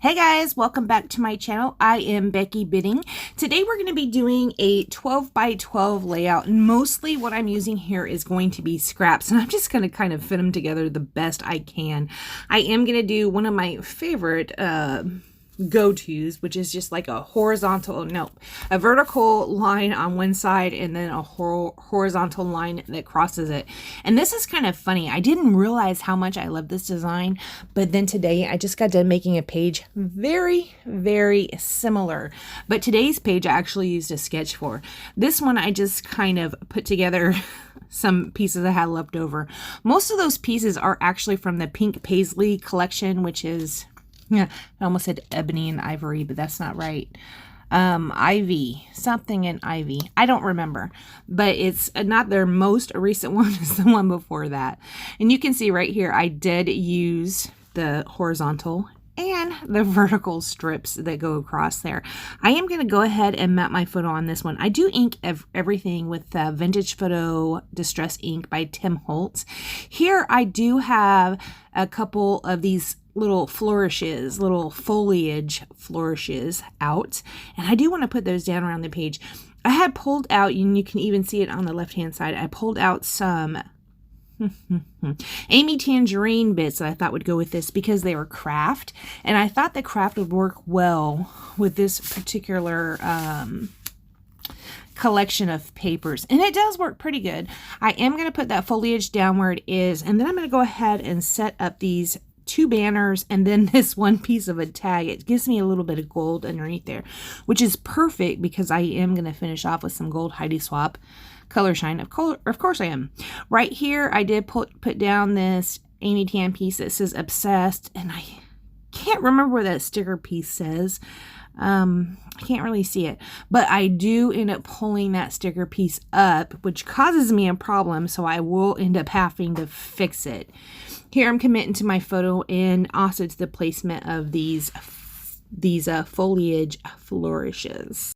Hey guys, welcome back to my channel. I am Becky Bidding. Today we're going to be doing a 12 by 12 layout, and mostly what I'm using here is going to be scraps, and I'm just going to kind of fit them together the best I can. I am going to do one of my favorite go-tos, which is just like a a vertical line on one side and then a horizontal line that crosses it. And this is kind of funny. I didn't realize how much I love this design, but then today I just got done making a page very, very similar. But today's page I actually used a sketch for. This one I just kind of put together some pieces I had left over. Most of those pieces are actually from the Pink Paisley collection, which is, yeah, I almost said ebony and ivory, but that's not right. Ivy, something in ivy. I don't remember, but it's not their most recent one. It's the one before that. And you can see right here, I did use the horizontal and the vertical strips that go across there. I am going to go ahead and map my photo on this one. I do ink everything with Vintage Photo Distress Ink by Tim Holtz. Here I do have a couple of these little flourishes, little foliage flourishes out, and I do want to put those down around the page. I had pulled out, and you can even see it on the left hand side, I pulled out some Amy Tangerine bits that I thought would go with this because they were craft, and I thought the craft would work well with this particular collection of papers, and it does work pretty good. I am going to put that foliage down where it is, and then I'm going to go ahead and set up these two banners and then this one piece of a tag. It gives me a little bit of gold underneath there, which is perfect because I am going to finish off with some gold Heidi Swap color shine. Of course I am. Right here I did put down this Amy Tan piece that says obsessed, and I can't remember what that sticker piece says. I can't really see it, but I do end up pulling that sticker piece up, which causes me a problem, so I will end up having to fix it. Here I'm committing to my photo and also to the placement of these foliage flourishes.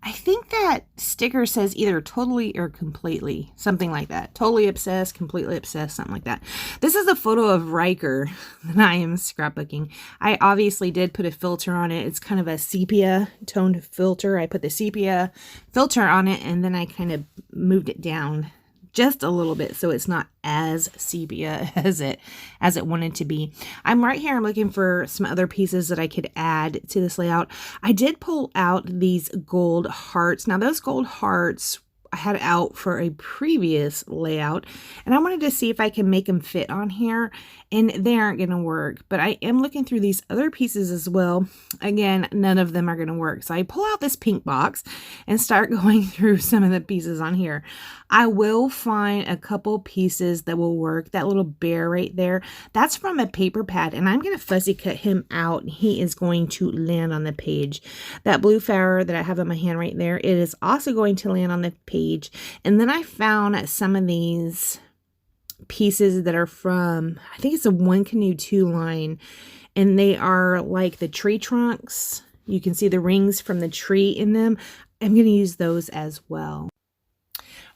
I think that sticker says either totally or completely, something like that. Totally obsessed, completely obsessed, something like that. This is a photo of Riker that I am scrapbooking. I obviously did put a filter on it. It's kind of a sepia toned filter. I put the sepia filter on it, and then I kind of moved it down just a little bit so it's not as sepia as it wanted to be. I'm right here. I'm looking for some other pieces that I could add to this layout. I did pull out these gold hearts. Now those gold hearts I had out for a previous layout, and I wanted to see if I can make them fit on here, and they aren't going to work. But I am looking through these other pieces as well. Again, none of them are going to work. So I pull out this pink box and start going through some of the pieces on here. I will find a couple pieces that will work. That little bear right there, that's from a paper pad, and I'm going to fussy cut him out. He is going to land on the page. That blue flower that I have in my hand right there, it is also going to land on the page. And then I found some of these pieces that are from, I think it's a One Canoe 2 line, and they are like the tree trunks. You can see the rings from the tree in them. I'm going to use those as well.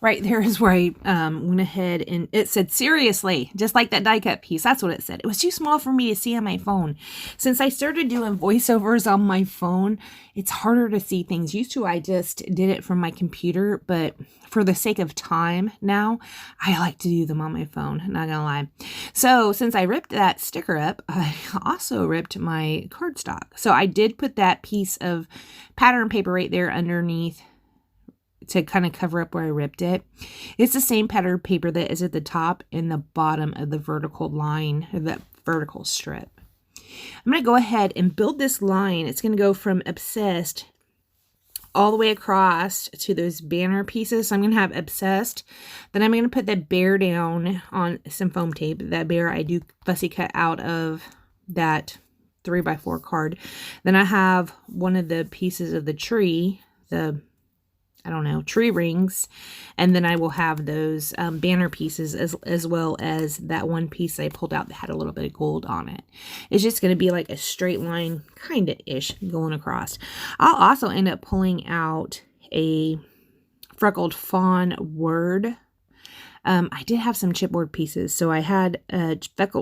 Right there is where I went ahead and it said seriously, just like that die cut piece. That's what it said. It was too small for me to see on my phone. Since I started doing voiceovers on my phone, it's harder to see things. Used to I just did it from my computer, but for the sake of time now, I like to do them on my phone, not gonna lie. So since I ripped that sticker up, I also ripped my cardstock. So I did put that piece of pattern paper right there underneath to kind of cover up where I ripped it. It's the same pattern paper that is at the top and the bottom of the vertical line, or that vertical strip. I'm going to go ahead and build this line. It's going to go from obsessed all the way across to those banner pieces. So I'm going to have obsessed. Then I'm going to put that bear down on some foam tape. That bear I do fussy cut out of that 3x4 card. Then I have one of the pieces of the tree, tree rings, and then I will have those banner pieces as well as that one piece I pulled out that had a little bit of gold on it. It's just going to be like a straight line kind of ish going across. I'll also end up pulling out a freckled fawn word I did have some chipboard pieces. So I had a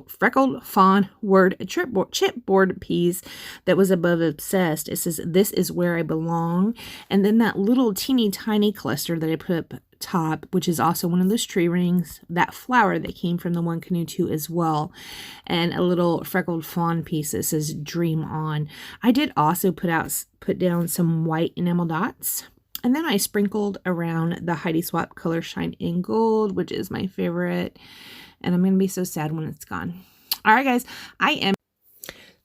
freckled fawn word chipboard piece that was above obsessed. It says, "This is where I belong." And then that little teeny tiny cluster that I put up top, which is also one of those tree rings, that flower that came from the One Canoe 2 as well, and a little freckled fawn piece that says "Dream On." I did also put down some white enamel dots, and then I sprinkled around the Heidi Swap Color Shine in Gold, which is my favorite, and I'm gonna be so sad when it's gone. All right, guys,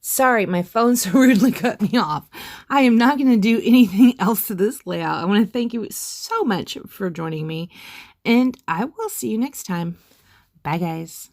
sorry, my phone so rudely cut me off. I am not going to do anything else to this layout. I want to thank you so much for joining me, and I will see you next time. Bye, guys.